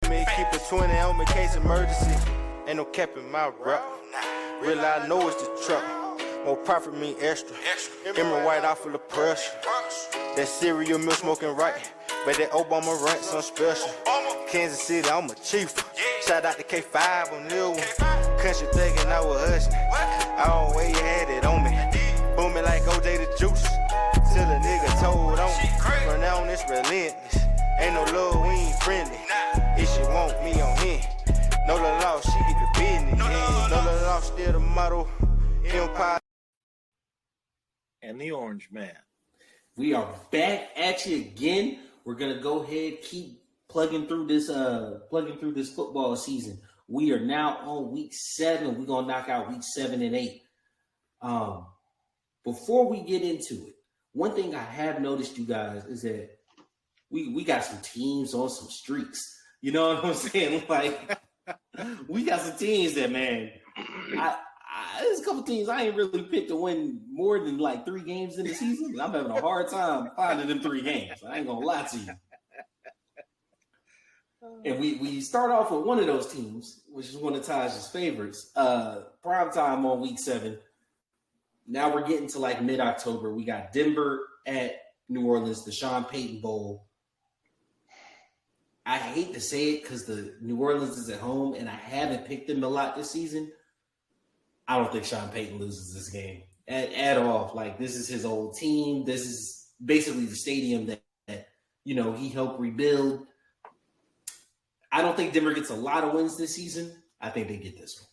me, keep a 20 on me, case emergency. Ain't no cap in my rap. Real, I know it's the truck. More profit mean extra. Emerald white off of the pressure. That cereal milk smoking right. But that Obama rant some special. Kansas City, I'm a chief. Shout out to K5 on this one. Country thinking I was hustling. I don't way you had it on me. Booming like OJ the juice. Till a nigga told on me. From now on it's relentless. Ain't no love, we ain't friendly. If she want me on him. No the law, she get the business. No the law, still the motto. Empire. And the Orange Man. We are back at you again. We're gonna go ahead, keep plugging through this football season. We are now on week 7. We're gonna knock out week 7 and 8. Before we get into it, one thing I have noticed, you guys, is that we got some teams on some streaks. You know what I'm saying? Like, we got some teams that, man, there's a couple teams I ain't really picked to win more than like 3 games in the season. I'm having a hard time finding them 3 games. I ain't gonna lie to you. And we start off with one of those teams, which is one of Taj's favorites. Prime time on week 7. Now we're getting to like mid-October. We got Denver at New Orleans, the Sean Payton Bowl. I hate to say it because the New Orleans is at home, and I haven't picked them a lot this season. I don't think Sean Payton loses this game at all. Like, this is his old team. This is basically the stadium that you know, he helped rebuild. I don't think Denver gets a lot of wins this season. I think they get this one.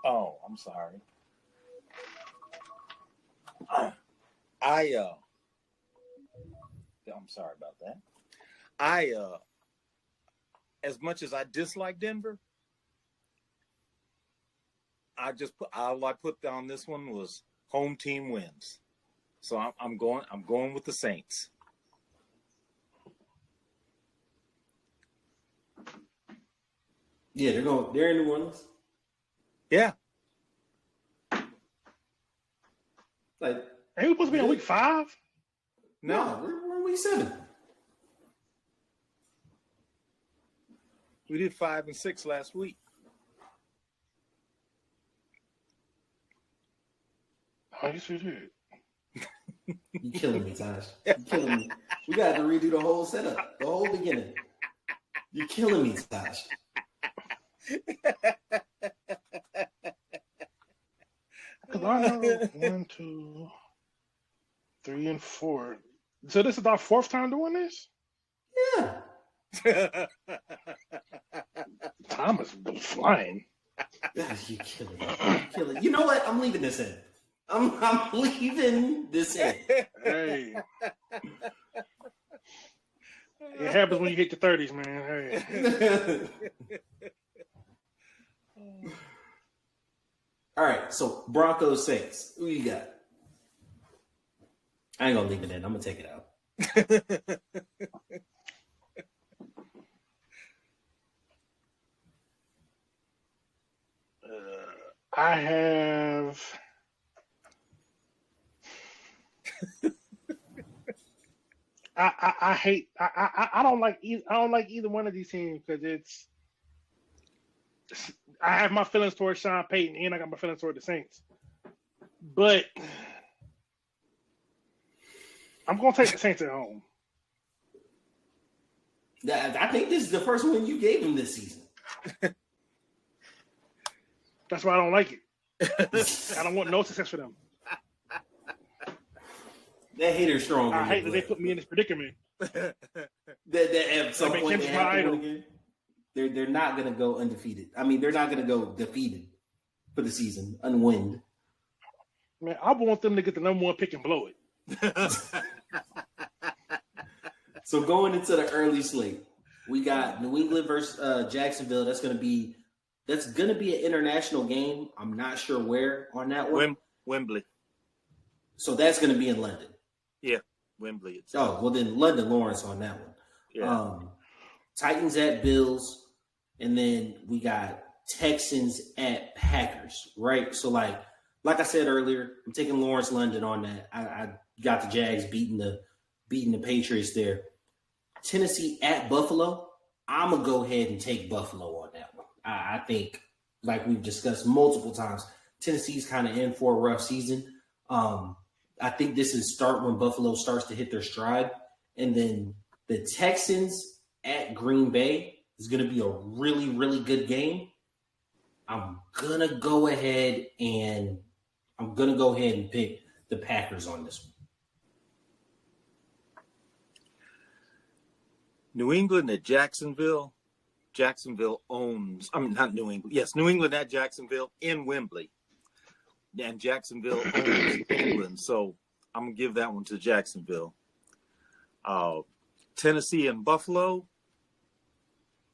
Oh, I'm sorry. I'm sorry about that. As much as I dislike Denver, all I put down this one was home team wins. So I'm going with the Saints. Yeah, they're in New Orleans. Yeah. Like, ain't we supposed to be on week 5? No, we're on week 7. We did 5 and 6 last week. I guess we did. You killing me, Taj. You killing me. We got to redo the whole setup, the whole beginning. You're killing me, Taj. Because I know 1, 2, 3, and 4. So this is our 4th time doing this? Yeah. Time is flying. You killing me. You're killing. You know what? I'm leaving this in. I'm leaving this in. Hey. It happens when you hit the 30s, man. Hey. All right, so Broncos Saints. Who you got? I ain't gonna leave it in. I'm gonna take it out. I have. I hate. I don't like. I don't like either one of these teams because it's. I have my feelings towards Sean Payton, and I got my feelings toward the Saints. But I'm gonna take the Saints at home. I think this is the first one you gave him this season. That's why I don't like it. I don't want no success for them. That hater's strong. I hate that they put me in this predicament. that at some point they have to win again. They're not going to go undefeated. I mean, they're not going to go defeated for the season, unwinned. Man, I want them to get the number 1 pick and blow it. So going into the early slate, we got New England versus Jacksonville. That's going to be an international game. I'm not sure where on that one. Wembley. So that's going to be in London. Yeah, Wembley. Oh, well then London Lawrence on that one. Yeah. Titans at Bills, and then we got Texans at Packers, right? So like I said earlier, I'm taking Lawrence London on that. I got the Jags beating beating the Patriots there. Tennessee at Buffalo, I'm going to go ahead and take Buffalo on that one. I think, like we've discussed multiple times, Tennessee's kind of in for a rough season. I think this is when Buffalo starts to hit their stride. And then the Texans at Green Bay is going to be a really, really good game. I'm going to go ahead and pick the Packers on this one. New England at Jacksonville. Jacksonville owns, not New England. Yes, New England at Jacksonville in Wembley. And Jacksonville owns England. So I'm going to give that one to Jacksonville. Tennessee and Buffalo.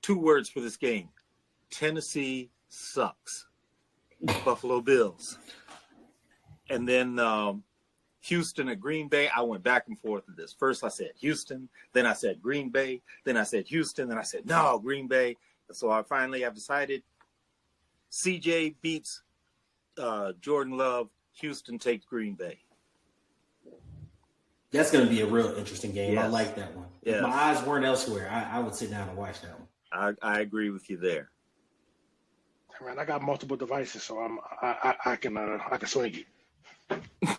2 words for this game. Tennessee sucks. Buffalo Bills. And then Houston at Green Bay. I went back and forth with this. First I said Houston, then I said Green Bay, then I said Houston, then I said no, Green Bay. So I finally have decided CJ beats Jordan Love. Houston takes Green Bay. That's going to be a real interesting game. Yes. I like that one. Yes. If my eyes weren't elsewhere, I would sit down and watch that one. I agree with you there. Man, I got multiple devices, so I can swing it.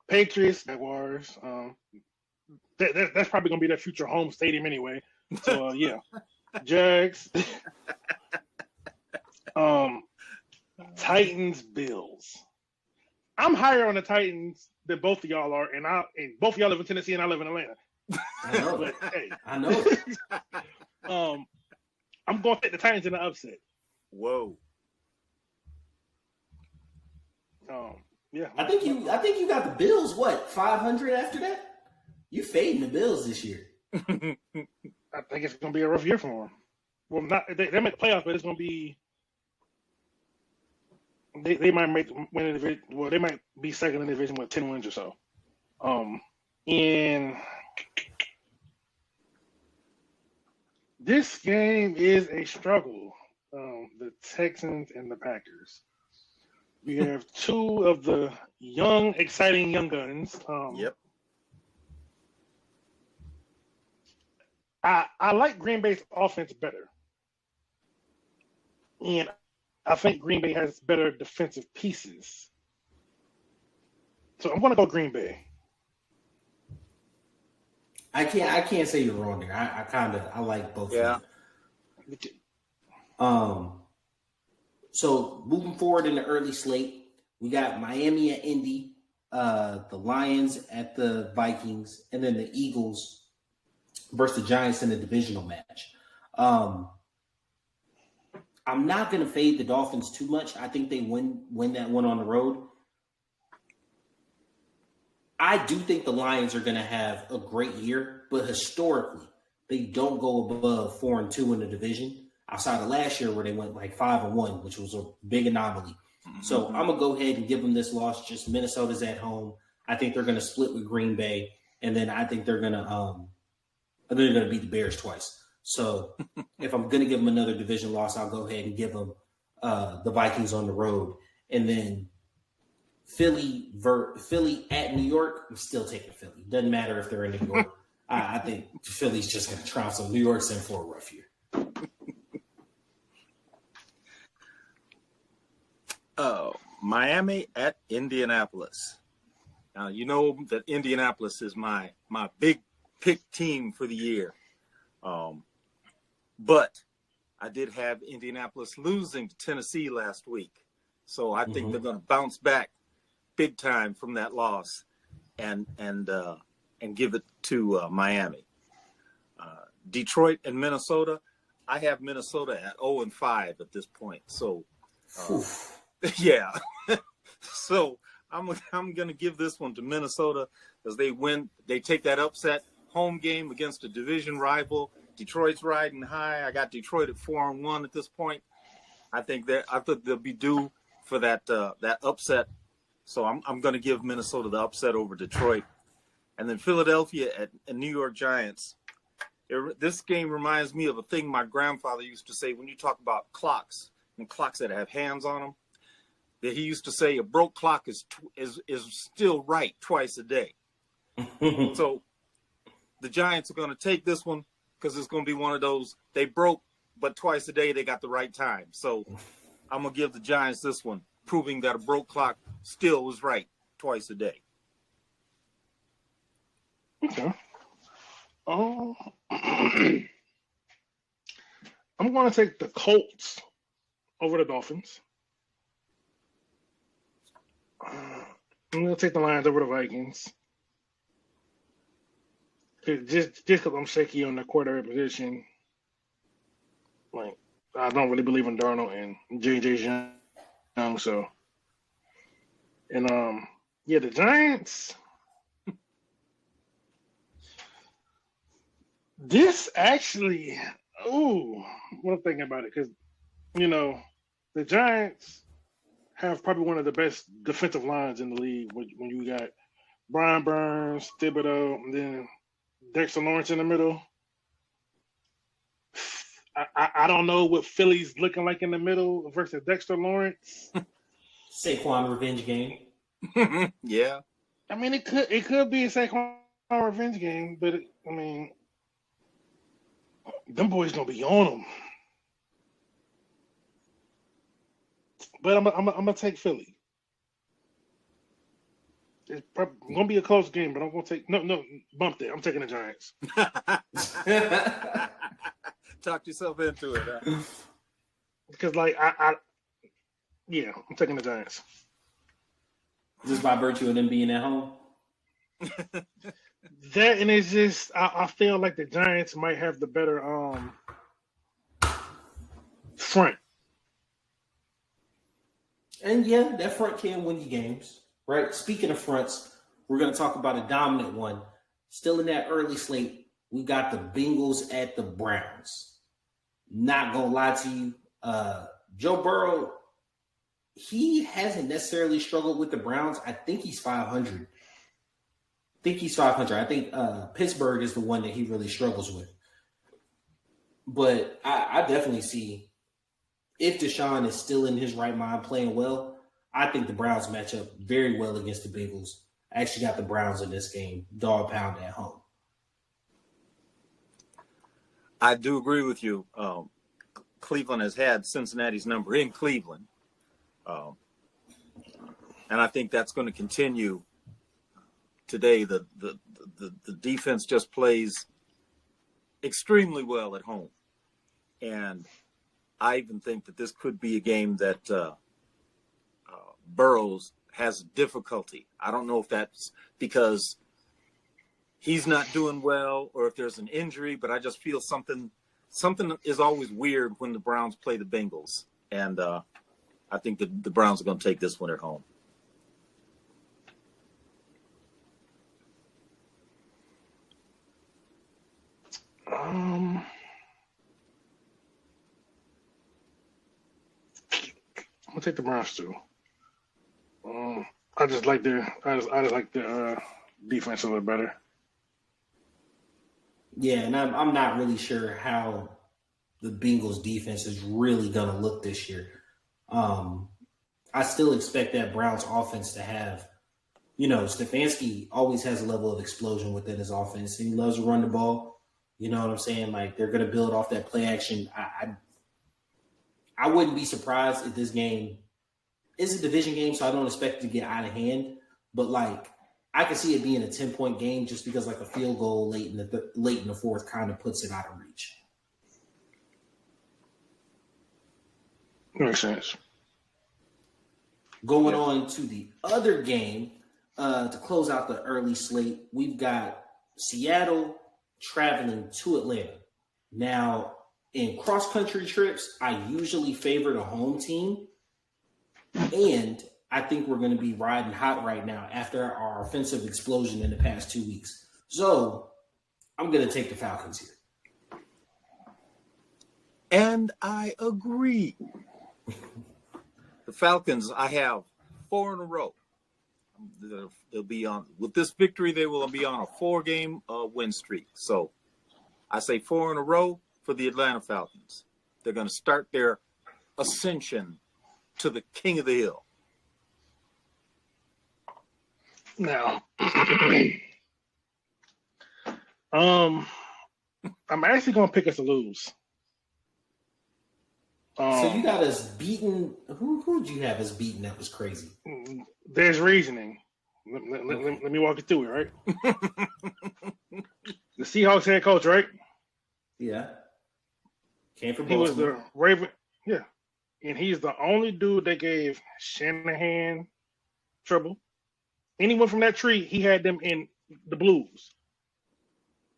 Patriots, Jaguars. That's probably gonna be their future home stadium anyway. So yeah, Jags. Titans, Bills. I'm higher on the Titans than both of y'all are, and both of y'all live in Tennessee, and I live in Atlanta. I know. But hey, I know. I'm going to take the Titans in the upset. Whoa. Yeah. I think you got the Bills. What, 500 after that? You fading the Bills this year. I think it's going to be a rough year for them. Well, they make the playoffs, but it's going to be. They might win the division. Well, they might be second in the division with 10 wins or so. And this game is a struggle. The Texans and the Packers. We have 2 of the young, exciting young guns. Yep. I like Green Bay's offense better. And I think Green Bay has better defensive pieces. So I'm going to go Green Bay. I can't say you're wrong there. I like both Yeah. of them. So moving forward in the early slate, we got Miami at Indy, the Lions at the Vikings, and then the Eagles versus the Giants in the divisional match. I'm not going to fade the Dolphins too much. I think they win that one on the road. I do think the Lions are going to have a great year, but historically, they don't go above 4-2 in the division outside of last year where they went like 5-1, which was a big anomaly. Mm-hmm. So I'm going to go ahead and give them this loss. Just Minnesota's at home. I think they're going to split with Green Bay, and then I think they're going to beat the Bears twice. So if I'm going to give them another division loss, I'll go ahead and give them the Vikings on the road. And then Philly at New York, I'm still taking Philly. Doesn't matter if they're in New York. I think Philly's just going to trounce them. New York's in for a rough year. Miami at Indianapolis. Now, you know that Indianapolis is my big pick team for the year. But I did have Indianapolis losing to Tennessee last week. So I think they're going to bounce back big time from that loss and give it to Miami. Detroit and Minnesota. I have Minnesota at 0-5 at this point. So, yeah. So I'm going to give this one to Minnesota as they win. They take that upset home game against a division rival. Detroit's riding high. I got Detroit at 4-1 at this point. I think they'll be due for that upset. So I'm going to give Minnesota the upset over Detroit. And then Philadelphia at New York Giants. This game reminds me of a thing my grandfather used to say when you talk about clocks and clocks that have hands on them. that he used to say a broke clock is still right twice a day. So the Giants are going to take this one because it's going to be one of those, they broke, but twice a day they got the right time. So I'm going to give the Giants this one, proving that a broke clock still was right twice a day. Okay. I'm going to take the Colts over the Dolphins. I'm going to take the Lions over the Vikings. Just because I'm shaky on the quarterback position. Like, I don't really believe in Darnold and J.J. Young, so. And, yeah, the Giants. This actually, what I'm thinking about it, because, the Giants have probably one of the best defensive lines in the league when you got Brian Burns, Thibodeau, and then Dexter Lawrence in the middle. I don't know what Philly's looking like in the middle versus Dexter Lawrence. Saquon revenge game. Yeah. I mean, it could be a Saquon revenge game, but them boys gonna be on them. But I'm gonna take Philly. It's probably gonna be a close game, but I'm gonna take bump it. I'm taking the Giants. Talk yourself into it. Huh? Because I'm taking the Giants. Just by virtue of them being at home. That and it's just I feel like the Giants might have the better front. And yeah, that front can win you games, right? Speaking of fronts, we're going to talk about a dominant one. Still in that early slate, we got the Bengals at the Browns. Not going to lie to you, Joe Burrow, he hasn't necessarily struggled with the Browns. I think he's 500. I think Pittsburgh is the one that he really struggles with. But I definitely see, if Deshaun is still in his right mind playing well, I think the Browns match up very well against the Bengals. I actually got the Browns in this game, dog pound at home. I do agree with you. Cleveland has had Cincinnati's number in Cleveland. And I think that's going to continue today. The defense just plays extremely well at home. And I even think that this could be a game that Burrows has difficulty. I don't know if that's because he's not doing well or if there's an injury, but I just feel something is always weird when the Browns play the Bengals. And I think the Browns are going to take this one at home. I'm gonna take the Browns too. I just like the defense a little better. Yeah, and I'm not really sure how the Bengals defense is really going to look this year. I still expect that Browns offense to have, Stefanski always has a level of explosion within his offense, and he loves to run the ball. You know what I'm saying? Like, they're going to build off that play action. I wouldn't be surprised if this game is a division game, so I don't expect it to get out of hand. But, I can see it being a 10-point game just because, a field goal late in the fourth kind of puts it out of reach. Makes sense. Going on to the other game, to close out the early slate, we've got Seattle traveling to Atlanta. Now, in cross-country trips, I usually favor the home team. And I think we're going to be riding hot right now after our offensive explosion in the past 2 weeks. So I'm going to take the Falcons here. And I agree. The Falcons, I have 4 in a row. They'll be on with this victory. They will be on a 4-game win streak. So I say 4 in a row for the Atlanta Falcons. They're going to start their ascension to the king of the hill. Now, I'm actually gonna pick us to lose. So you got us beaten. Who'd you have us beaten? That was crazy. There's reasoning. Let me walk you through it, right? The Seahawks head coach, right? Yeah. Came from He was Baltimore. the Raven. Yeah. And he's the only dude that gave Shanahan trouble. Anyone from that tree, he had them in the blues.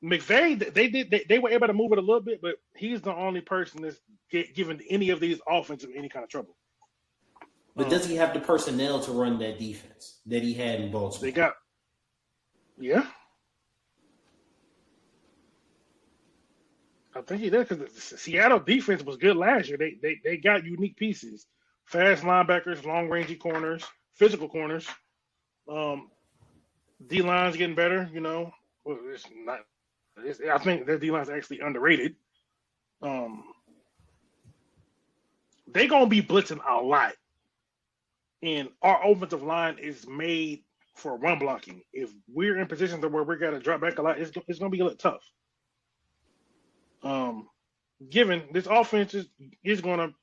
McVay, they were able to move it a little bit, but he's the only person that's given any of these offensive any kind of trouble. But does he have the personnel to run that defense that he had in Baltimore? They got, yeah. I think he did because the Seattle defense was good last year. They got unique pieces, fast linebackers, long rangey corners, physical corners. D line's getting better. You know, well, it's not. I think their D line's actually underrated. They gonna be blitzing a lot, and our offensive line is made for run blocking. If we're in positions where we gotta drop back a lot, it's gonna be a little tough. Given this offense is gonna,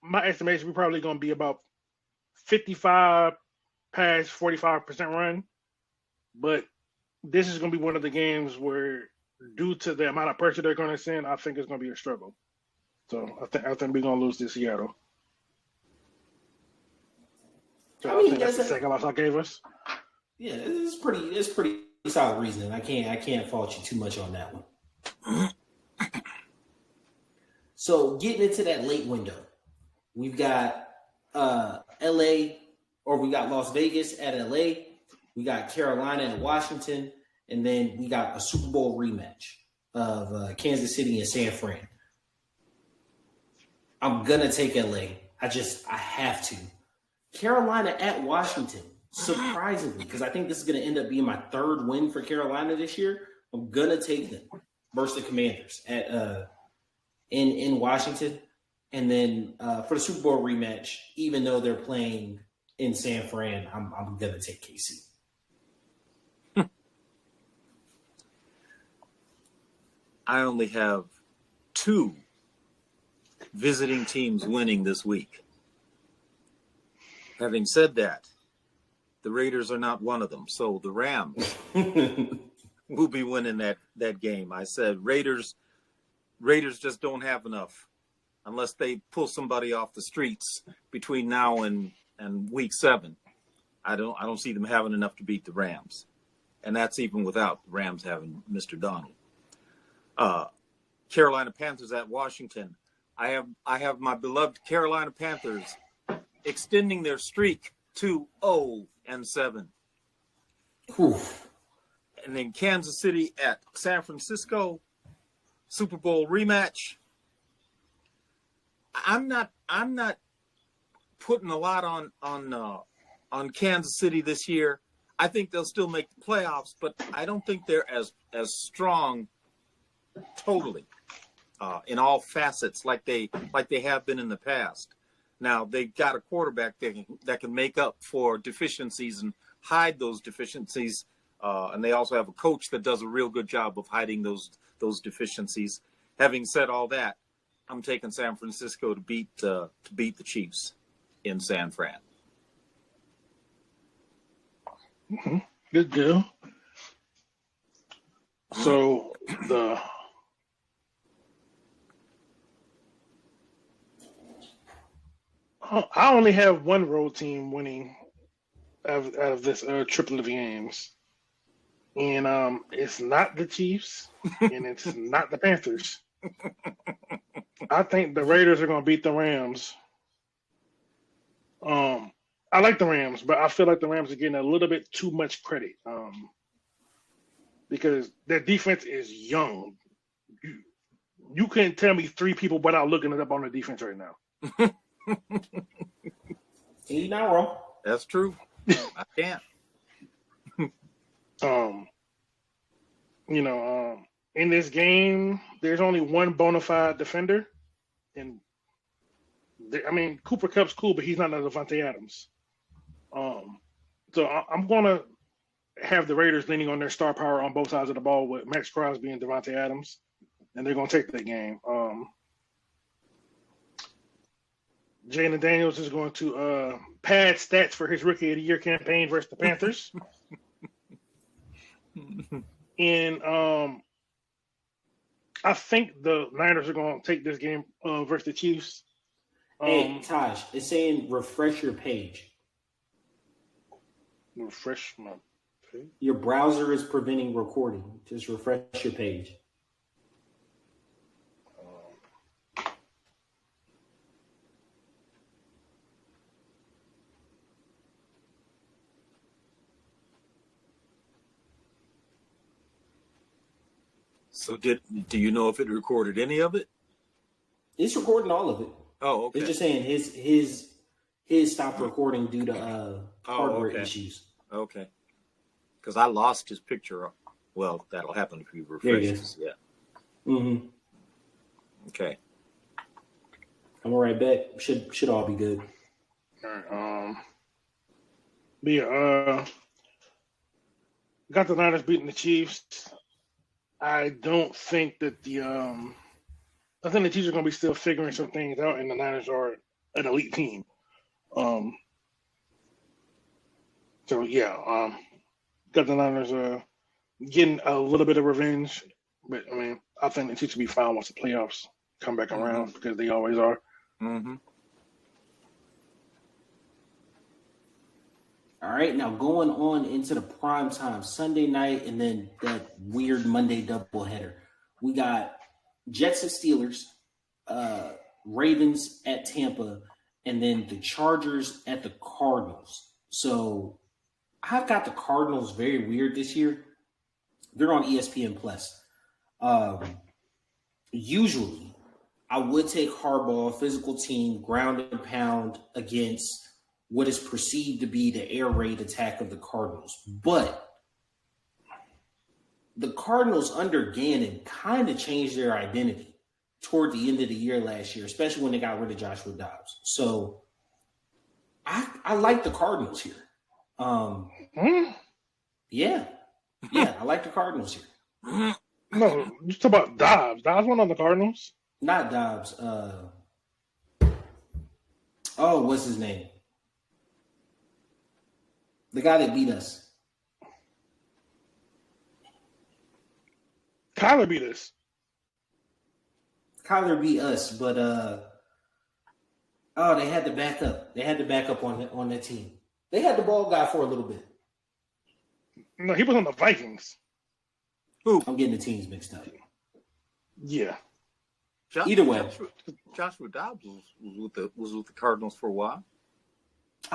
my estimation, we're probably gonna be about 55 pass, 45% run, but this is gonna be one of the games where, due to the amount of pressure they're gonna send, I think it's gonna be a struggle. So I think we're gonna lose to Seattle. So I think that's the second loss I gave us. Yeah, it's pretty solid reasoning. I can't fault you too much on that one. So getting into that late window, we've got LA, or we got Las Vegas at LA, we got Carolina at Washington, and then we got a Super Bowl rematch of Kansas City and San Fran. I'm gonna take LA. I have to. Carolina at Washington, surprisingly, because I think this is gonna end up being my third win for Carolina this year. I'm gonna take them versus the Commanders at in Washington, and then for the Super Bowl rematch, even though they're playing in San Fran, I'm gonna take KC. I only have 2 visiting teams winning this week. Having said that, the Raiders are not one of them. So the Rams will be winning that game. I said Raiders just don't have enough unless they pull somebody off the streets between now and week 7. I don't see them having enough to beat the Rams. And that's even without the Rams having Mr. Donald. Carolina Panthers at Washington. I have my beloved Carolina Panthers extending their streak to 0-7. Oof. And then Kansas City at San Francisco, Super Bowl rematch. I'm not putting a lot on Kansas City this year. I think they'll still make the playoffs, but I don't think they're as strong totally in all facets like they have been in the past. Now they've got a quarterback that can make up for deficiencies and hide those deficiencies, and they also have a coach that does a real good job of hiding those deficiencies. Having said all that, I'm taking San Francisco to beat the Chiefs in San Fran. Mm-hmm. Good deal. So I only have one road team winning out of this triplet of games, and it's not the Chiefs and it's not the Panthers. I think the Raiders are going to beat the Rams. I like the Rams, but I feel like the Rams are getting a little bit too much credit because their defense is young. You couldn't tell me 3 people without looking it up on the defense right now. You're not wrong. That's true. I can't. In this game, there's only one bona fide defender, and Cooper Kupp's cool, but he's not a Devontae Adams. So I'm going to have the Raiders leaning on their star power on both sides of the ball with Max Crosby and Devontae Adams, and they're going to take that game. Jalen Daniels is going to pad stats for his Rookie of the Year campaign versus the Panthers. And I think the Niners are going to take this game versus the Chiefs. Hey, Taj, it's saying refresh your page. Refresh my page? Your browser is preventing recording. Just refresh your page. So do you know if it recorded any of it? It's recording all of it. Oh, okay. It's just saying his stopped recording due to hardware issues. Okay. Because I lost his picture. Well, that'll happen if you refresh this. Yeah. Mm-hmm. Okay. I'm right back. Should all be good. All right. Got the Niners beating the Chiefs. I don't think that I think the Chiefs are going to be still figuring some things out, and the Niners are an elite team. Got the Niners getting a little bit of revenge, but I mean, I think the Chiefs will be fine once the playoffs come back around because they always are. Mm-hmm. All right, now going on into the prime time Sunday night, and then that weird Monday doubleheader. We got Jets at Steelers, Ravens at Tampa, and then the Chargers at the Cardinals. So I've got the Cardinals very weird this year. They're on ESPN Plus. Usually, I would take Harbaugh, physical team, ground and pound against what is perceived to be the air raid attack of the Cardinals. But the Cardinals under Gannon kind of changed their identity toward the end of the year last year, especially when they got rid of Joshua Dobbs. So I like the Cardinals here. Yeah, I like the Cardinals here. No, you talk about Dobbs. Dobbs went on the Cardinals. Not Dobbs. What's his name? The guy that beat us. Kyler beat us. Kyler beat us, but they had to back up. They had to back up on that team. They had the ball guy for a little bit. No, he was on the Vikings. Who? I'm getting the teams mixed up. Yeah. Either way, Joshua Dobbs was with the Cardinals for a while.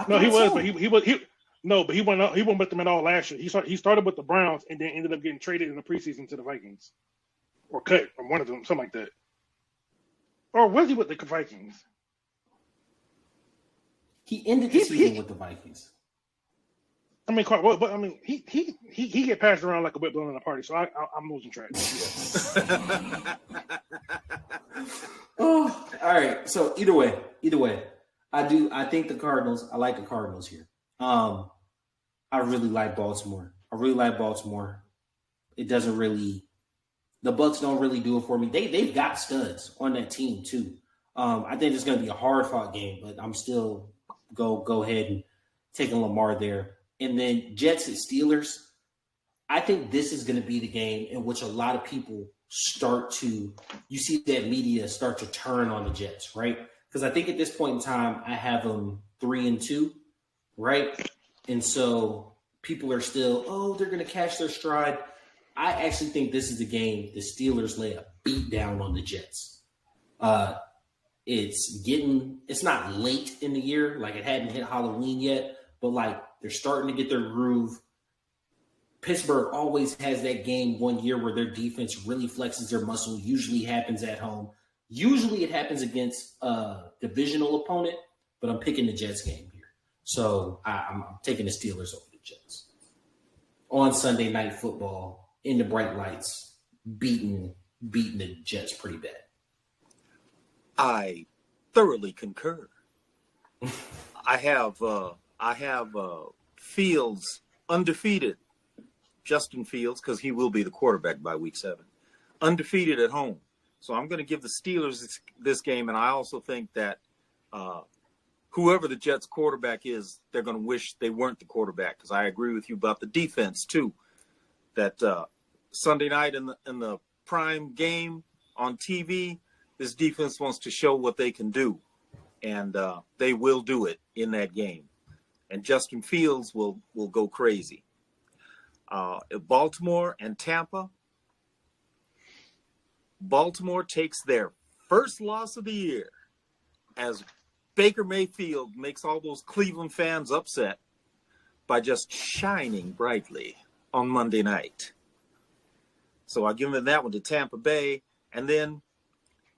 No, he was, but he went with them at all last year. He started with the Browns and then ended up getting traded in the preseason to the Vikings, or cut from one of them, something like that. Or was he with the Vikings? He ended the season with the Vikings. I mean, but I mean, he get passed around like a whip blown in a party. So I'm losing track. All right. So either way, I think the Cardinals. I like the Cardinals here. I really like Baltimore. It doesn't really. The Bucs don't really do it for me. They've got studs on that team too. I think it's going to be a hard fought game, but I'm still go ahead and taking Lamar there. And then Jets and Steelers, I think this is going to be the game in which a lot of people you see that media start to turn on the Jets, right? Because I think at this point in time, I have them 3-2, right? And so people are still, they're going to catch their stride. I actually think this is the game the Steelers lay a beat down on the Jets. It's not late in the year, like it hadn't hit Halloween yet, but like they're starting to get their groove. Pittsburgh always has that game one year where their defense really flexes their muscle. Usually happens at home. Usually it happens against a divisional opponent, but I'm picking the Jets game here. So I'm taking the Steelers over the Jets. On Sunday Night Football, in the bright lights, beating the Jets pretty bad. I thoroughly concur. I have Fields, undefeated. Justin Fields, because he will be the quarterback by week 7, undefeated at home. So I'm going to give the Steelers this game, and I also think that whoever the Jets quarterback is, they're going to wish they weren't the quarterback, because I agree with you about the defense too. That Sunday night in the prime game on TV, this defense wants to show what they can do, and they will do it in that game. And Justin Fields will go crazy. Baltimore and Tampa. Baltimore takes their first loss of the year as Baker Mayfield makes all those Cleveland fans upset by just shining brightly on Monday night. So I give them that one to Tampa Bay. And then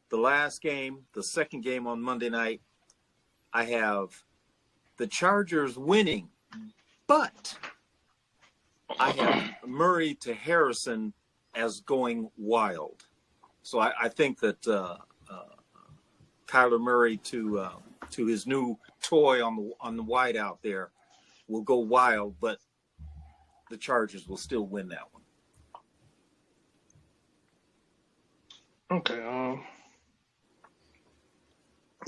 the last game, the second game on Monday night, I have the Chargers winning, but I have Murray to Harrison as going wild. So I think that Kyler Murray to his new toy on the wide out there will go wild, but the Chargers will still win that one. Okay.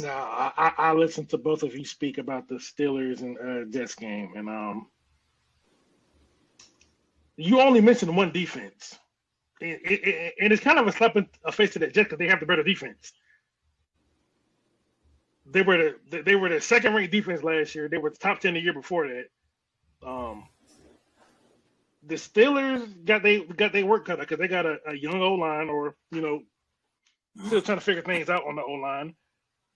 Now I listened to both of you speak about the Steelers and Jets game, and you only mentioned one defense. And it's kind of a slap in the face to the Jets because they have the better defense. They were the second-ranked defense last year. They were the top 10 the year before that. The Steelers got they work cut out because they got a young O-line, or still trying to figure things out on the O-line.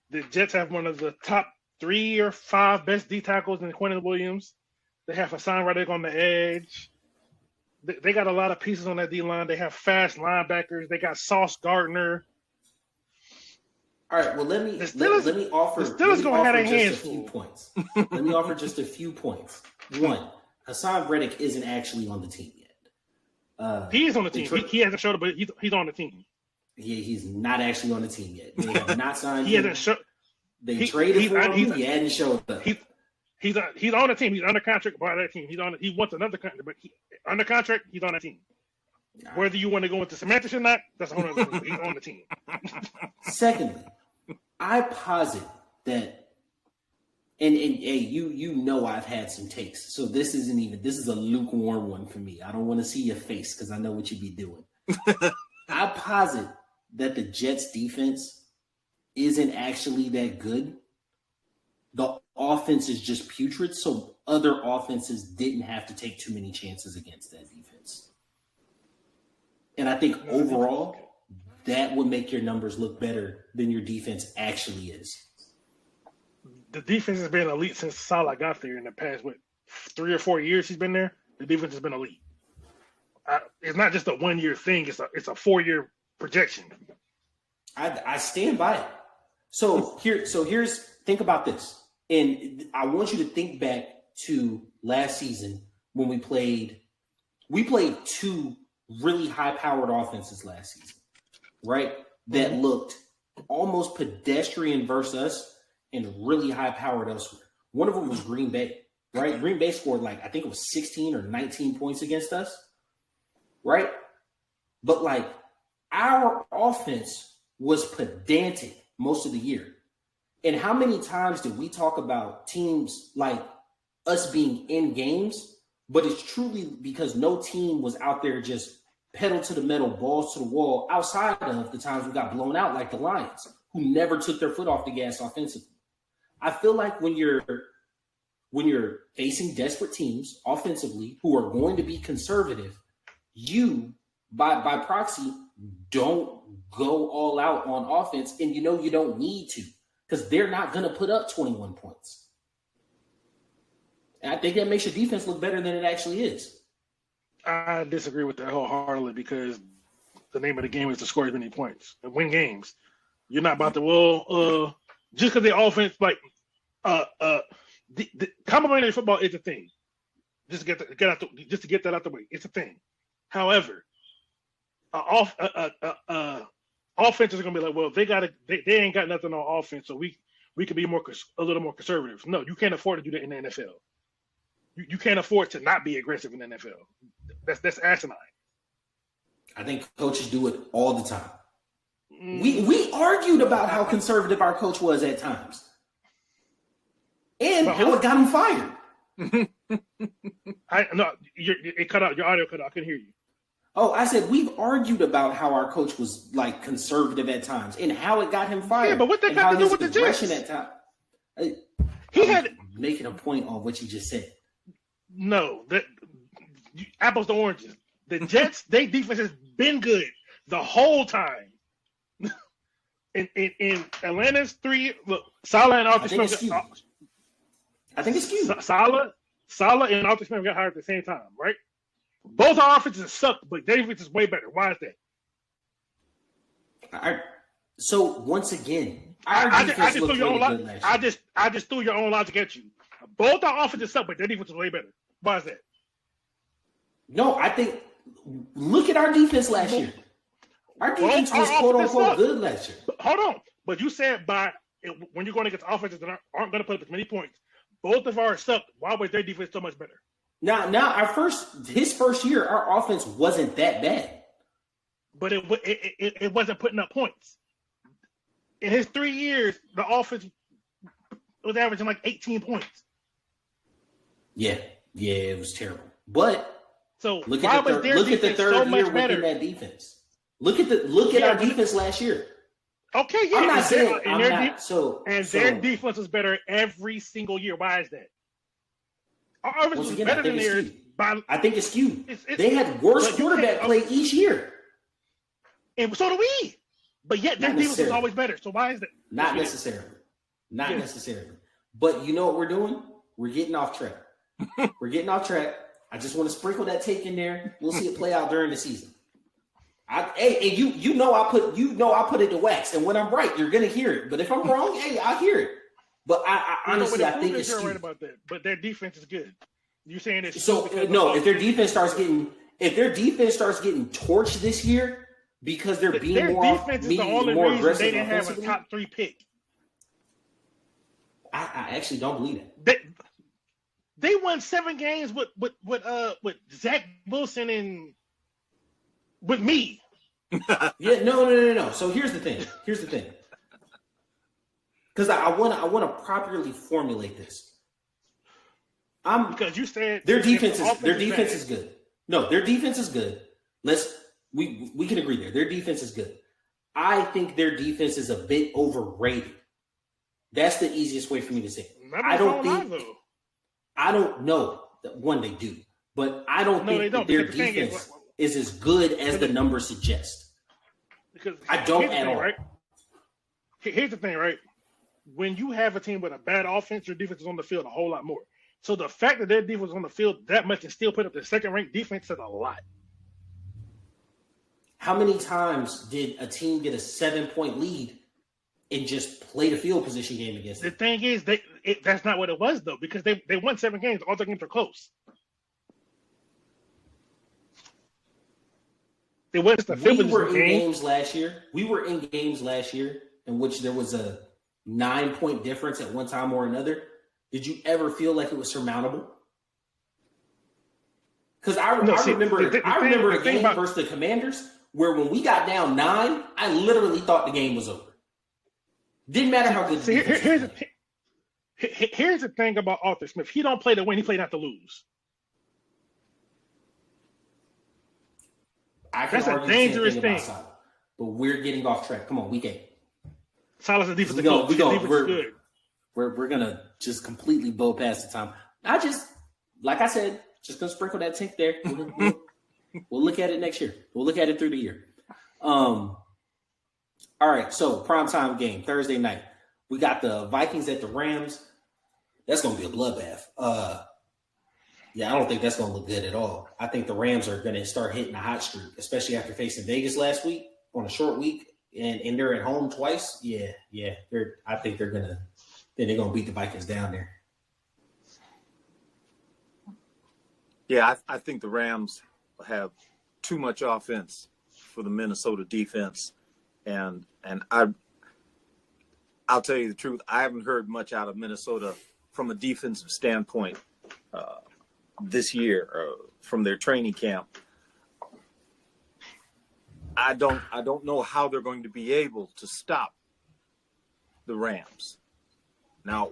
The Jets have one of the top 3 or 5 best D tackles in Quentin Williams. They have Hassan Reddick on the edge. They got a lot of pieces on that D-line. They have fast linebackers. They got Sauce Gardner. All right, well, let me offer the Steelers going to have a just a few points. Let me offer just a few points. One, Hassan Reddick isn't actually on the team yet. He is on the team. He hasn't showed up, but he's on the team. He's not actually on the team yet. They have not signed him. He hasn't showed. They traded for him. He hadn't showed up. He's on the team. He's under contract by that team. He wants another contract, but under contract, he's on that team. Whether you want to go into semantics or not, that's a whole other thing. He's on the team. Secondly, I posit that, and you know I've had some takes, so this is a lukewarm one for me. I don't want to see your face because I know what you be doing. I posit that the Jets defense isn't actually that good. The offense is just putrid, so other offenses didn't have to take too many chances against that defense. And I think overall, that would make your numbers look better than your defense actually is. The defense has been elite since Salah got there in the past, 3 or 4 years he's been there? The defense has been elite. It's not just a 1 year thing, it's a 4-year projection. I stand by it. So here's think about this. And I want you to think back to last season when we played 2 really high-powered offenses last season, right? That looked almost pedestrian versus us and really high-powered elsewhere. One of them was Green Bay, right? Green Bay scored I think it was 16 or 19 points against us, right? But our offense was pedantic most of the year. And how many times did we talk about teams like us being in games, but it's truly because no team was out there just pedal to the metal, balls to the wall, outside of the times we got blown out like the Lions, who never took their foot off the gas offensively. I feel like when you're facing desperate teams offensively who are going to be conservative, you, by proxy, don't go all out on offense, and you don't need to, because they're not going to put up 21 points. And I think that makes your defense look better than it actually is. I disagree with that wholeheartedly because the name of the game is to score as many points and win games. You're not about to, just because the offense, the complimentary football is a thing. Just to get that out the way, it's a thing. However, offenses are gonna be like, well, they ain't got nothing on offense, so we can be a little more conservative. No, you can't afford to do that in the NFL. You can't afford to not be aggressive in the NFL. That's asinine. I think coaches do it all the time. We argued about how conservative our coach was at times, and how it got him fired. It cut out. Your audio cut out. I couldn't hear you. Oh, I said we've argued about how our coach was like conservative at times and how it got him fired. Yeah, but what that got to do with the Jets? At time, he had making a point on what you just said. No, apples to oranges. The Jets, their defense has been good the whole time. in Atlanta's 3, look, Salah and Arthur Smith. I think it's skewed. Salah and Arthur Smith got hired at the same time, right? Both our offenses suck, but their defense is way better. Why is that? So once again, I just threw your own logic. I just threw your own logic at you. Both our offenses suck, but their defense is way better. Why is that? No, I think look at our defense last year. Our defense was quote unquote good last year. Hold on, but you said when you're going against offenses that aren't going to put up as many points, both of ours suck. Why was their defense so much better? Now, his first year, our offense wasn't that bad, but it wasn't putting up points. In his 3 years, the offense was averaging like 18 points. Yeah, it was terrible. But so look at the third year within that defense. Look at our defense last year. Okay, yeah, I'm not saying their defense was better every single year. Why is that? Our offense was better than theirs. I think it's skewed. They had worse quarterback play each year. And so do we. But yet their defense is always better. So why is that? Not necessarily. Necessarily. But you know what we're doing? We're getting off track. I just want to sprinkle that take in there. We'll see it play out during the season. You know I put it to wax. And when I'm right, you're gonna hear it. But if I'm wrong, I hear it. But I honestly I think it's right about that. But their defense is good. You saying it's so no? If their defense starts getting torched this year because they're being their more defense is the only more reason aggressive they didn't have a top 3 pick. I actually don't believe that. They won 7 games with Zach Wilson and with me. Yeah, no. So here's the thing. Because I want to properly formulate this. Because you said their defense is good. No, their defense is good. We can agree there. Their defense is good. I think their defense is a bit overrated. That's the easiest way for me to say it. I don't know that one they do, but I don't think that their defense is as good as the numbers suggest. Because I don't at all. Right? Here's the thing, right? When you have a team with a bad offense, your defense is on the field a whole lot more. So the fact that their defense is on the field that much and still put up the second-ranked defense says a lot. How many times did a team get a 7-point lead and just play the field position game against them? The thing is, that's not what it was, though, because they won 7 games. All their games are close. It was the We were in games last year in which there was a 9-point difference at one time or another. Did you ever feel like it was surmountable? Because I remember a game versus the Commanders where when we got down 9, I literally thought the game was over. Didn't matter how good the defense was. Here's the thing about Arthur Smith. He don't play to win. He play not to lose. That's a dangerous thing. But we're getting off track. Come on, we can't. Salah's a defensive coach. We're gonna just completely blow past the time. Like I said, just gonna sprinkle that tank there. We'll look at it next year. We'll look at it through the year. All right, so primetime game, Thursday night. We got the Vikings at the Rams. That's gonna be a bloodbath. Yeah, I don't think that's gonna look good at all. I think the Rams are gonna start hitting a hot streak, especially after facing Vegas last week on a short week, and they're at home twice. Yeah. I think they're gonna beat the Vikings down there. Yeah, I think the Rams have too much offense for the Minnesota defense, and I'll tell you the truth. I haven't heard much out of Minnesota from a defensive standpoint this year from their training camp. I don't know how they're going to be able to stop the Rams. Now,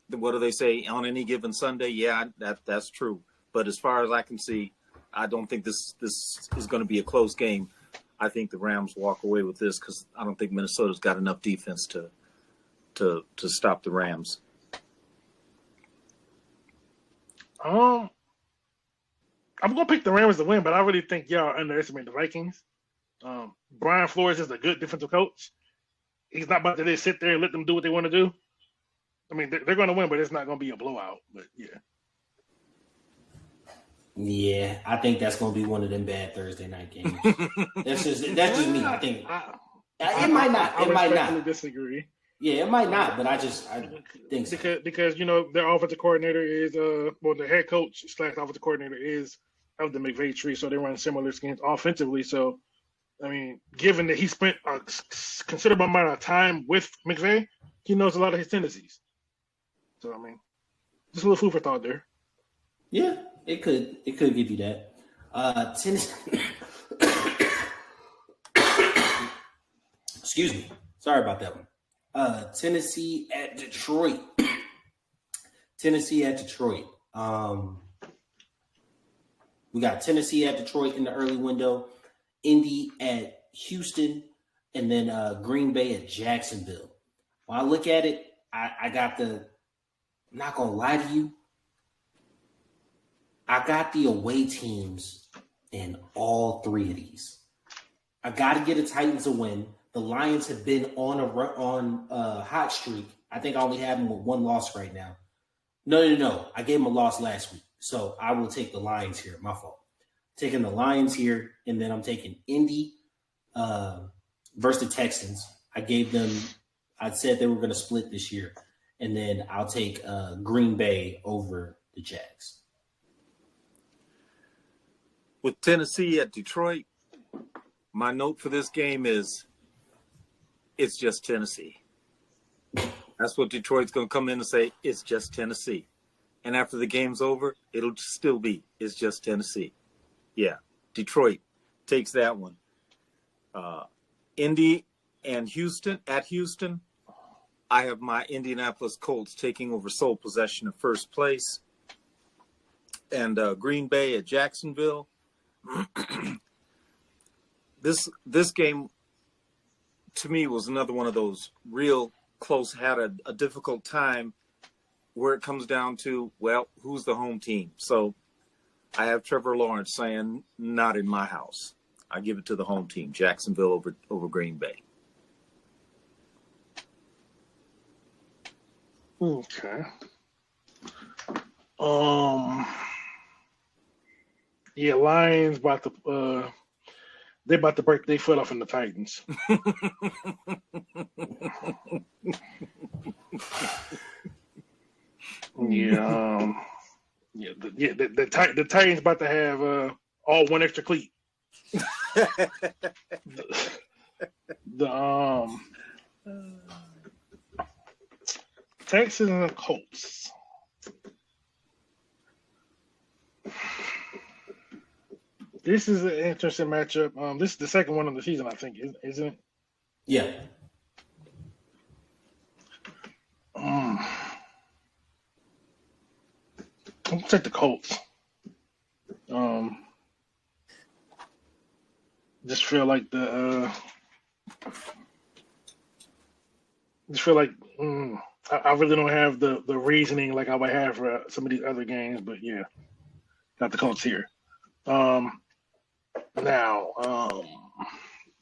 what do they say on any given Sunday? Yeah, that's true. But as far as I can see, I don't think this is going to be a close game. I think the Rams walk away with this because I don't think Minnesota's got enough defense to stop the Rams. I'm gonna pick the Rams to win, but I really think y'all underestimate the Vikings. Brian Flores is a good defensive coach. He's not about to just sit there and let them do what they want to do. I mean, they're going to win, but it's not going to be a blowout. But yeah. Yeah, I think that's going to be one of them bad Thursday night games. that's just me. I think it might not. It might not. Disagree. Yeah, it might not, but I think so. Because their offensive coordinator is the head coach / offensive coordinator is of the McVay tree, so they run similar schemes offensively. So, I mean, given that he spent a considerable amount of time with McVay, he knows a lot of his tendencies. So, I mean, just a little food for thought there. Yeah, it could give you that. Tennessee. Excuse me. Sorry about that one. Tennessee at Detroit. Tennessee at Detroit. We got Tennessee at Detroit in the early window, Indy at Houston, and then Green Bay at Jacksonville. When I look at it, I got I'm not going to lie to you, I got the away teams in all three of these. I got to get the Titans a win. The Lions have been on a hot streak. I think I only have them with one loss right now. No. I gave them a loss last week. So I will take the Lions here. My fault. Taking the Lions here, and then I'm taking Indy versus the Texans. I said they were going to split this year. And then I'll take Green Bay over the Jags. With Tennessee at Detroit, my note for this game is it's just Tennessee. That's what Detroit's going to come in and say, it's just Tennessee. And after the game's over, it'll still be, it's just Tennessee. Yeah, Detroit takes that one. Indy and Houston, at Houston, I have my Indianapolis Colts taking over sole possession of first place. And Green Bay at Jacksonville. This game, to me, was another one of those real close, had a difficult time where it comes down to, well, who's the home team? So I have Trevor Lawrence saying, not in my house. I give it to the home team, Jacksonville over Green Bay. Okay. Yeah, Lions about to they about to break their foot off in the Titans. The Titans about to have all one extra cleat. the Texans and Colts. This is an interesting matchup. This is the second one of the season, I think, isn't it? Yeah. I'm gonna take the Colts. Just feel like I really don't have the reasoning like I would have for some of these other games, but yeah, got the Colts here. Now,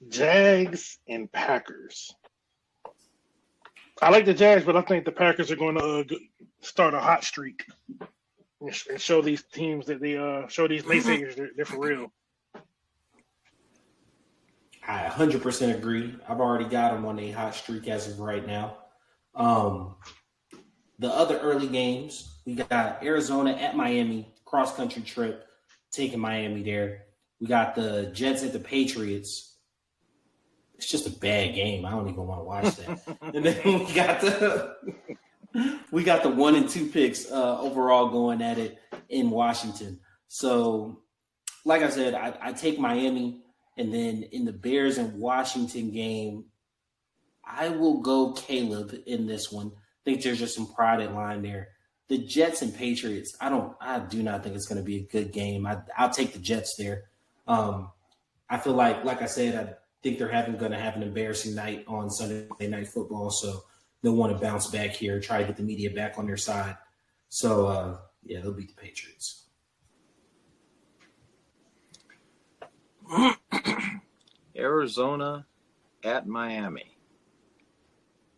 Jags and Packers. I like the Jags, but I think the Packers are going to start a hot streak and show these teams that they show these naysayers they're for real. I 100% agree. I've already got them on a hot streak as of right now. The other early games, we got Arizona at Miami, cross-country trip, taking Miami there. We got the Jets at the Patriots. It's just a bad game. I don't even want to watch that. And then we got We got the 1 and 2 picks overall going at it in Washington. So, like I said, I take Miami, and then in the Bears and Washington game, I will go Caleb in this one. I think there's just some pride in line there. The Jets and Patriots, I do not think it's going to be a good game. I'll take the Jets there. I feel like I said, I think they're going to have an embarrassing night on Sunday Night Football, so they'll want to bounce back here, try to get the media back on their side. So, they'll beat the Patriots. Arizona at Miami.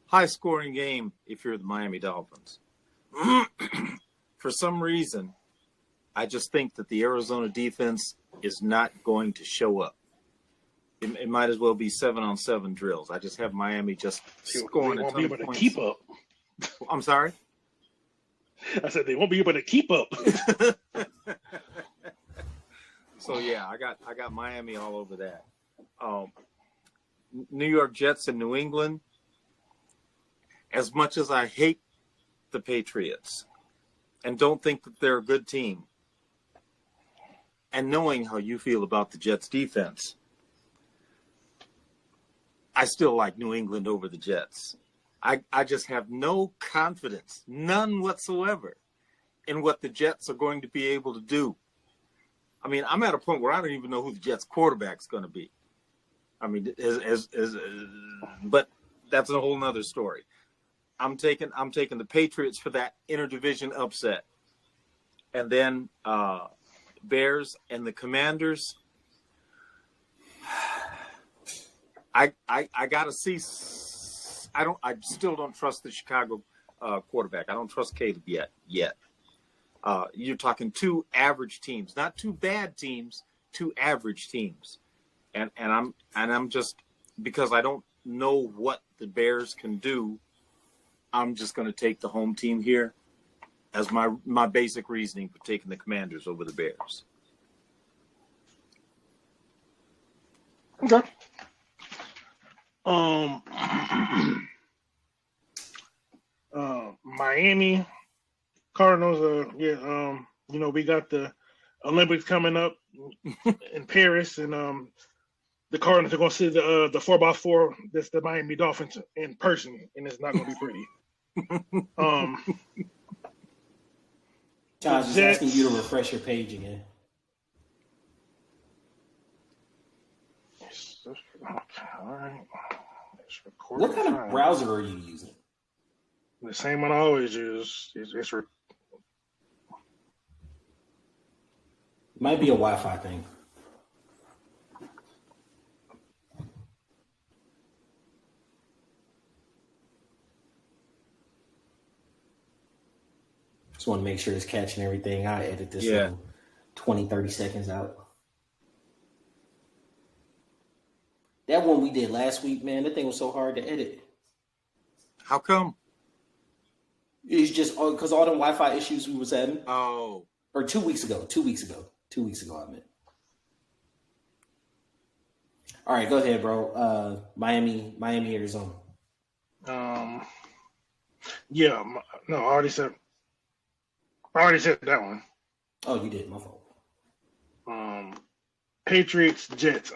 High-scoring game if you're the Miami Dolphins. For some reason, I just think that the Arizona defense is not going to show up. It might as well be 7-on-7 drills. I just have Miami just scoring they a won't ton be of able to points. keep up. I'm sorry? I said they won't be able to keep up. So yeah, I got Miami all over that. New York Jets and New England. As much as I hate the Patriots and don't think that they're a good team, and knowing how you feel about the Jets defense, I still like New England over the Jets. I just have no confidence, none whatsoever, in what the Jets are going to be able to do. I mean, I'm at a point where I don't even know who the Jets quarterback's going to be. I mean, but that's a whole nother story. I'm taking the Patriots for that interdivision upset, and then Bears and the Commanders. I gotta see. I still don't trust the Chicago quarterback. I don't trust Caleb yet. You're talking two average teams, not two bad teams, two average teams, and I'm just, because I don't know what the Bears can do, I'm just going to take the home team here as my basic reasoning for taking the Commanders over the Bears. Okay. Miami Cardinals. We got the Olympics coming up in Paris, and the Cardinals are going to see the 4x4. That's the Miami Dolphins in person, and it's not going to be pretty. Josh, just asking you to refresh your page again. All right. What kind of browser are you using? The same one I always use. Might be a Wi-Fi thing. Just want to make sure it's catching everything. I edit this 20, 30 seconds out. That one we did last week, man, that thing was so hard to edit. How come? It's just because all them Wi-Fi issues we was having. Oh. Or 2 weeks ago, I meant. All right, go ahead, bro. Miami, Arizona. I already said that one. Oh, you did. My fault. Patriots, Jets.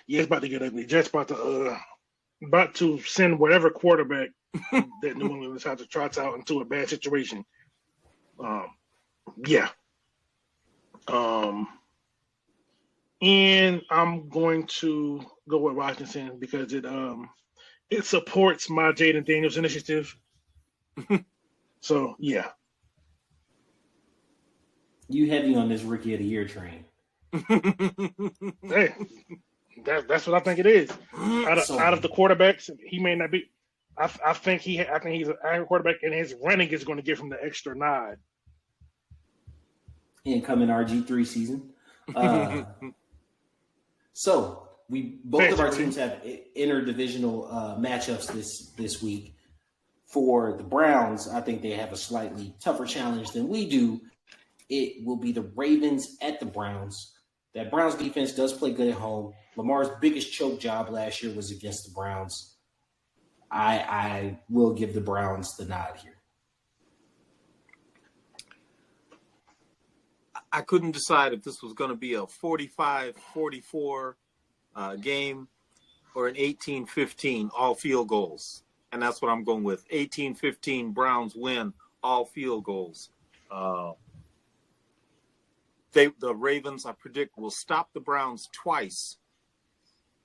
It's about to get ugly. Jets about to send whatever quarterback that New England decides to trot out into a bad situation. And I'm going to go with Washington because it supports my Jaden Daniels initiative. So yeah. You heavy on this rookie of the year train. Hey, that's what I think it is. Out of the quarterbacks, he may not be. I think he's an average quarterback, and his running is going to give him the extra nod. Incoming RG3 season. So both of our teams have interdivisional matchups this week. For the Browns, I think they have a slightly tougher challenge than we do. It will be the Ravens at the Browns. That Browns defense does play good at home. Lamar's biggest choke job last year was against the Browns. I will give the Browns the nod here. I couldn't decide if this was going to be a 45-44 game or an 18-15 all field goals. And that's what I'm going with. 18-15 Browns win all field goals. The Ravens, I predict, will stop the Browns twice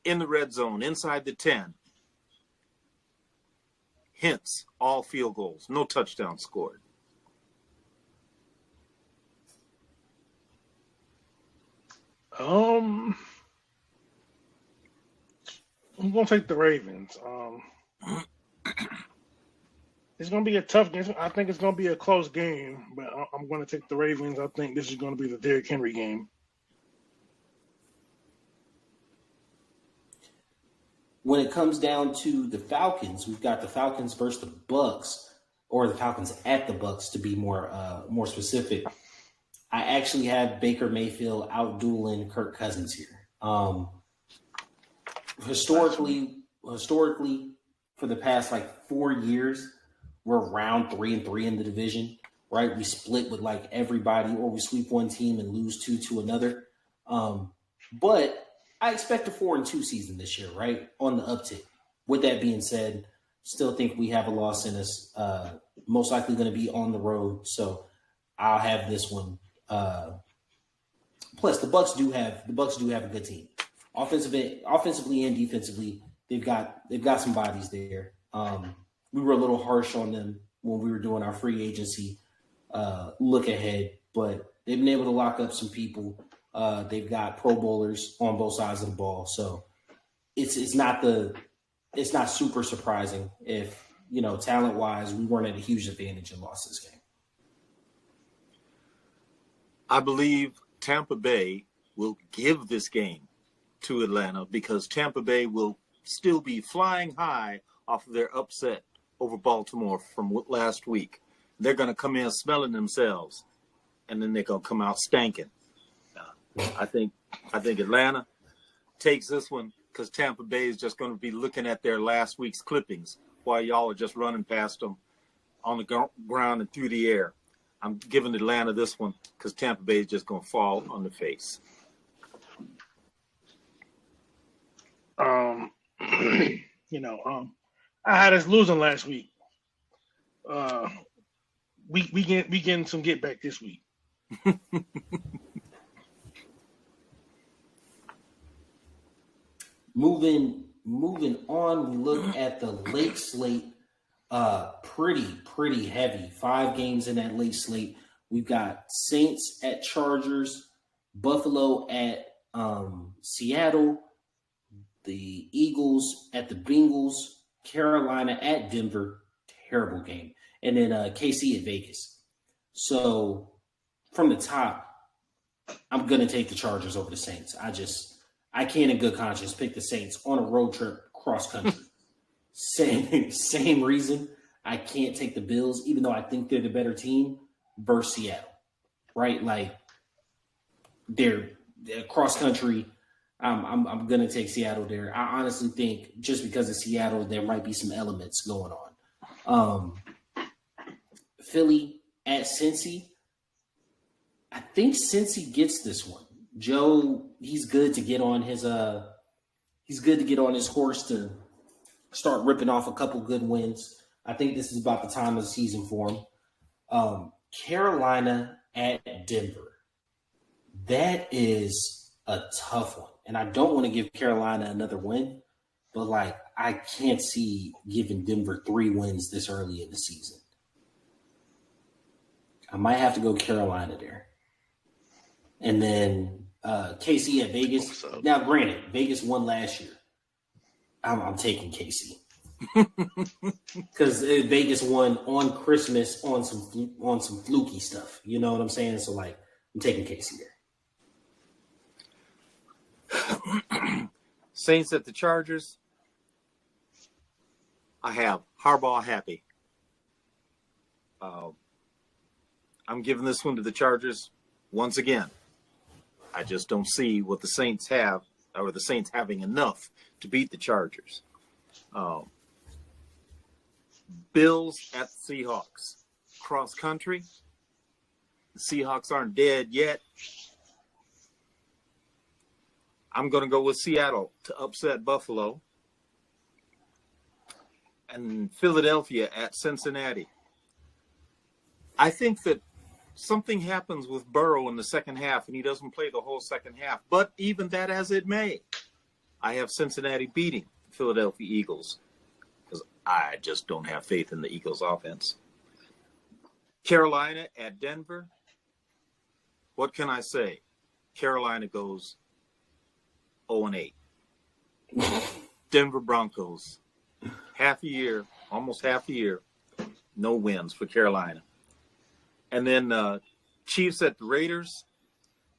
in the red zone, inside the 10. Hence, all field goals. No touchdown scored. I'm gonna take the Ravens. It's gonna be a tough game. I think it's gonna be a close game, but I'm gonna take the Ravens. I think this is gonna be the Derrick Henry game. When it comes down to the Falcons, we've got the Falcons versus the Bucks, or the Falcons at the Bucks to be more specific. I actually have Baker Mayfield out-dueling Kirk Cousins here. Historically, for the past 4 years, we're around 3-3 in the division, right? We split with everybody, or we sweep one team and lose two to another. But I expect a 4-2 season this year, right? On the uptick. With that being said, still think we have a loss in us. Most likely going to be on the road, so I'll have this one. Plus, the Bucks do have a good team, offensively and defensively. They've got some bodies there. We were a little harsh on them when we were doing our free agency look ahead, but they've been able to lock up some people. They've got Pro Bowlers on both sides of the ball, so it's not super surprising if talent wise we weren't at a huge advantage and lost this game. I believe Tampa Bay will give this game to Atlanta because Tampa Bay will still be flying high off of their upset over Baltimore from last week. They're going to come in smelling themselves, and then they're going to come out stanking. I think Atlanta takes this one because Tampa Bay is just going to be looking at their last week's clippings while y'all are just running past them on the ground and through the air. I'm giving Atlanta this one because Tampa Bay is just going to fall on the face. I had us losing last week. We getting some get back this week. Moving on, we look at the late slate. Pretty heavy. 5 games in that late slate. We've got Saints at Chargers, Buffalo at Seattle, the Eagles at the Bengals, Carolina at Denver. Terrible game. And then KC at Vegas. So from the top, I'm going to take the Chargers over the Saints. I can't in good conscience pick the Saints on a road trip cross country. Same reason I can't take the Bills, even though I think they're the better team, versus Seattle, right? They're cross country. I'm gonna take Seattle there. I honestly think just because of Seattle, there might be some elements going on. Philly at Cincy. I think Cincy gets this one. Joe, he's good to get on his horse to start ripping off a couple good wins. I think this is about the time of the season for him. Carolina at Denver. That is a tough one. And I don't want to give Carolina another win, but I can't see giving Denver 3 wins this early in the season. I might have to go Carolina there. And then KC at Vegas. Now, granted, Vegas won last year. I'm taking KC because Vegas won on Christmas on some fluky stuff. You know what I'm saying? So I'm taking KC there. Saints at the Chargers. I have Harbaugh happy. I'm giving this one to the Chargers once again. I just don't see what the Saints have, or the Saints having enough to beat the Chargers. Bills at Seahawks. Cross country. The Seahawks aren't dead yet. I'm going to go with Seattle to upset Buffalo. And Philadelphia at Cincinnati. I think that something happens with Burrow in the second half, and he doesn't play the whole second half. But even that as it may, I have Cincinnati beating the Philadelphia Eagles because I just don't have faith in the Eagles' offense. Carolina at Denver. What can I say? Carolina goes 0-8. Denver Broncos. Almost half a year, no wins for Carolina. And then Chiefs at the Raiders.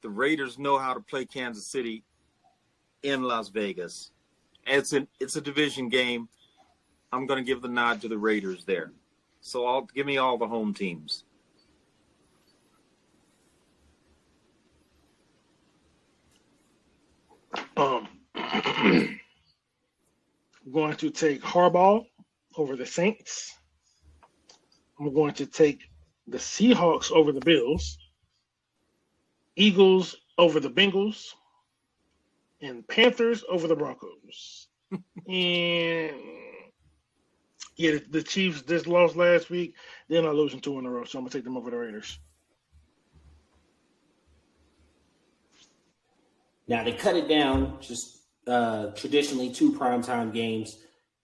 The Raiders know how to play Kansas City in Las Vegas. It's a division game. I'm going to give the nod to the Raiders there. So give me all the home teams. I'm going to take Harbaugh over the Saints. I'm going to take the Seahawks over the Bills, Eagles over the Bengals, and Panthers over the Broncos. And yeah, the Chiefs just lost last week. They're not losing 2 in a row, so I'm going to take them over the Raiders. Now, they cut it down, just traditionally 2 primetime games.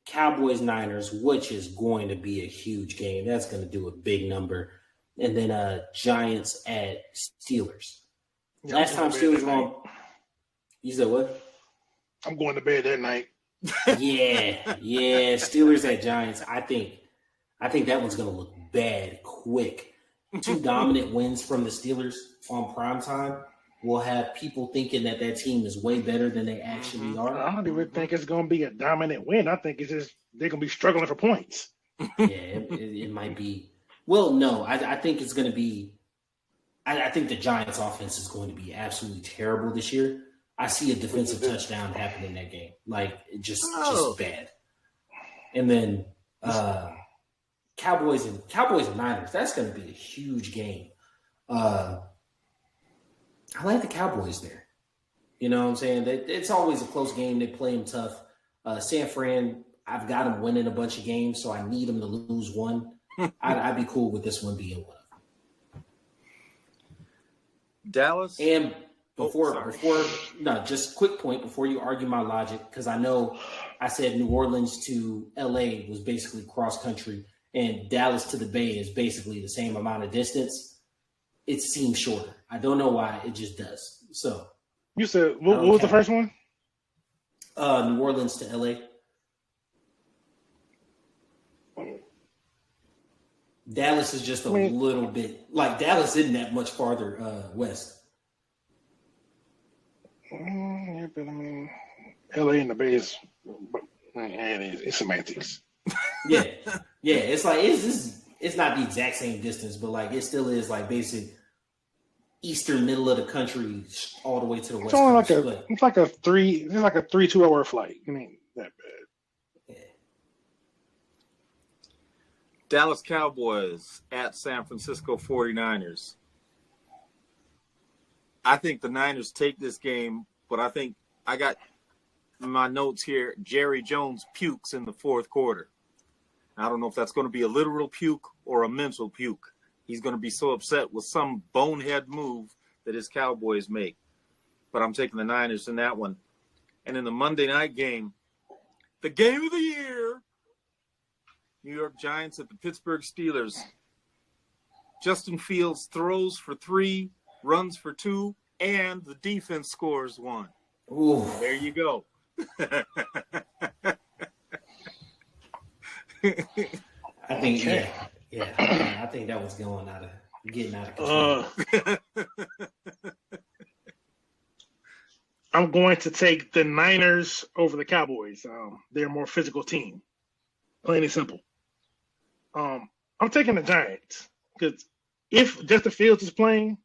Cowboys-Niners, which is going to be a huge game. That's going to do a big number. And then Giants at Steelers. Yeah, Last time Steelers were on. You said what? I'm going to bed that night. Yeah. Steelers at Giants. I think that one's going to look bad quick. 2 dominant wins from the Steelers on primetime will have people thinking that team is way better than they actually are. I don't even think it's going to be a dominant win. I think it's just they're going to be struggling for points. Yeah, it might be. Well, no, I think it's going to be – I think the Giants' offense is going to be absolutely terrible this year. I see a defensive touchdown happen in that game. Like, just bad. And then Cowboys and Niners, that's going to be a huge game. I like the Cowboys there. You know what I'm saying? It's always a close game. They play them tough. San Fran, I've got them winning a bunch of games, so I need them to lose one. I'd be cool with this one being one of them. Dallas? And just quick point before you argue my logic, because I know I said New Orleans to LA was basically cross country, and Dallas to the Bay is basically the same amount of distance. It seems shorter. I don't know why. It just does. So you said what was the first one? New Orleans to LA. Dallas is just a little bit like Dallas isn't that much farther west. Yeah, but I mean, LA and the Bay is it's semantics. Yeah. It's like it's not the exact same distance, but like it still is like basic eastern middle of the country all the way to the west. It's like a 3-2 hour flight. I mean, that bad. Yeah. Dallas Cowboys at San Francisco 49ers. I think the Niners take this game, but I think I got my notes here. Jerry Jones pukes in the fourth quarter. I don't know if that's going to be a literal puke or a mental puke. He's going to be so upset with some bonehead move that his Cowboys make. But I'm taking the Niners in that one. And in the Monday night game, the game of the year, New York Giants at the Pittsburgh Steelers. Justin Fields throws for 3, runs for 2, and the defense scores 1. Ooh. There you go. I think, I think that was getting out of control. I'm going to take the Niners over the Cowboys. They're a more physical team, plain and simple. I'm taking the Giants because if Justin Fields is playing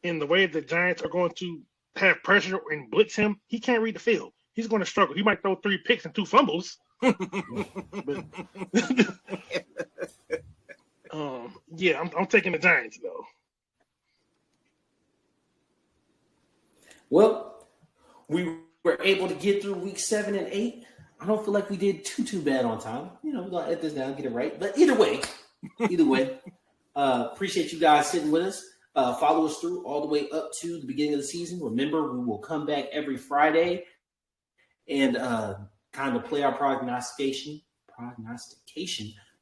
in the way the Giants are going to have pressure and blitz him, he can't read the field. He's going to struggle. He might throw 3 picks and 2 fumbles, But yeah, I'm taking the Giants though. Well, we were able to get through week 7 and 8. I don't feel like we did too bad on time. You know, we're gonna edit this down, get it right. But either way, appreciate you guys sitting with us. Follow us through all the way up to the beginning of the season. Remember, we will come back every Friday and kind of play our prognostication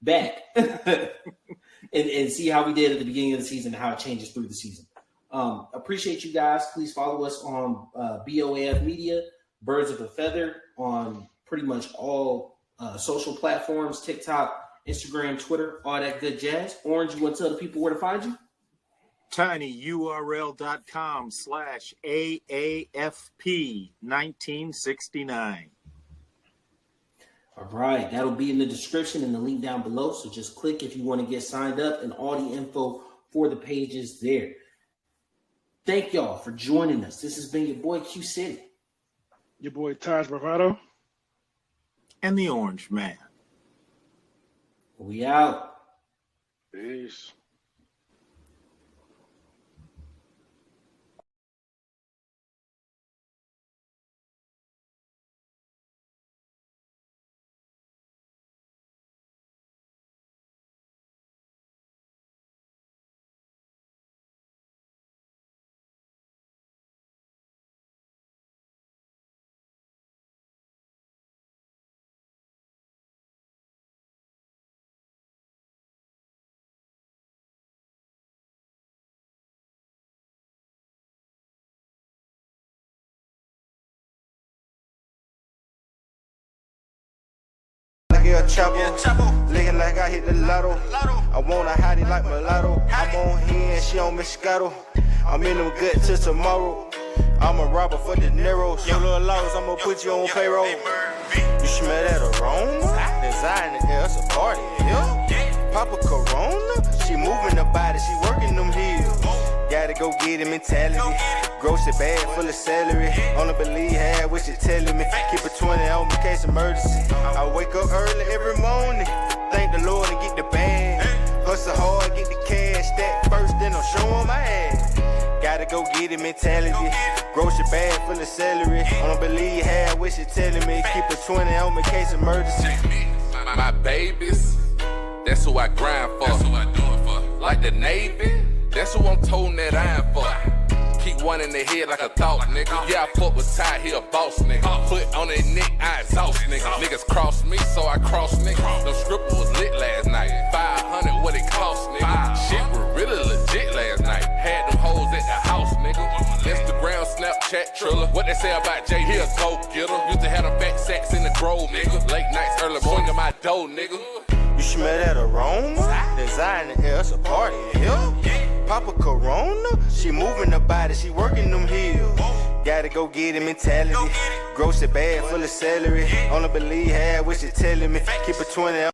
back and see how we did at the beginning of the season and how it changes through the season. Appreciate you guys. Please follow us on BOAF Media, Birds of a Feather, on pretty much all social platforms, TikTok, Instagram, Twitter, all that good jazz. Orange, you want to tell the people where to find you? tinyurl.com/AAFP1969. All right. That'll be in the description and the link down below. So just click if you want to get signed up, and all the info for the pages there. Thank y'all for joining us. This has been your boy Q City. Your boy Taj Bravado. And the Orange Man. We out. Peace. El Chapo, looking like I hit the lotto. I want a hottie like mulatto. I'm on here and she on Moscato. I'm in them good till tomorrow. I'm a robber for the Neros. Yo, little laws, I'ma put you on payroll. You smell that aroma? Design the air, it's a party, yeah. Papa Corona, she moving the body, she working them heels. Gotta go get it mentality. Grocery bag full of celery. Only believe half what you telling me. Keep a 20 on me in case emergency. I wake up early every morning. Thank the Lord and get the bag. Hustle hard, get the cash. Stack first, then I'm showing my ass. Gotta go get it mentality. Grocery bag full of celery. Only believe half what you telling me. Keep a 20 on me in case emergency. My babies, that's who I grind for. That's who I do it for. Like the Navy, that's who I'm toting that iron for. Keep one in the head like a thought, nigga. Yeah, I fuck with Ty, he a boss, nigga. Foot on their neck, I exhaust, nigga. Niggas cross me, so I cross, nigga. No scripper was lit last night. 500, what it cost, nigga. Shit was really legit last night. Had them hoes at the house, nigga. Instagram, Snapchat, Triller. What they say about Jay, he a go-getter. Used to have them fat sacks in the grove, nigga. Late nights, early morning, in my dough, nigga. You smell that aroma? Design the air, it's a party, yeah. Papa Corona, she moving the body, she working them heels. Gotta go get it mentality. Grocery bag full of celery. Only believe half what you telling me. Keep a 20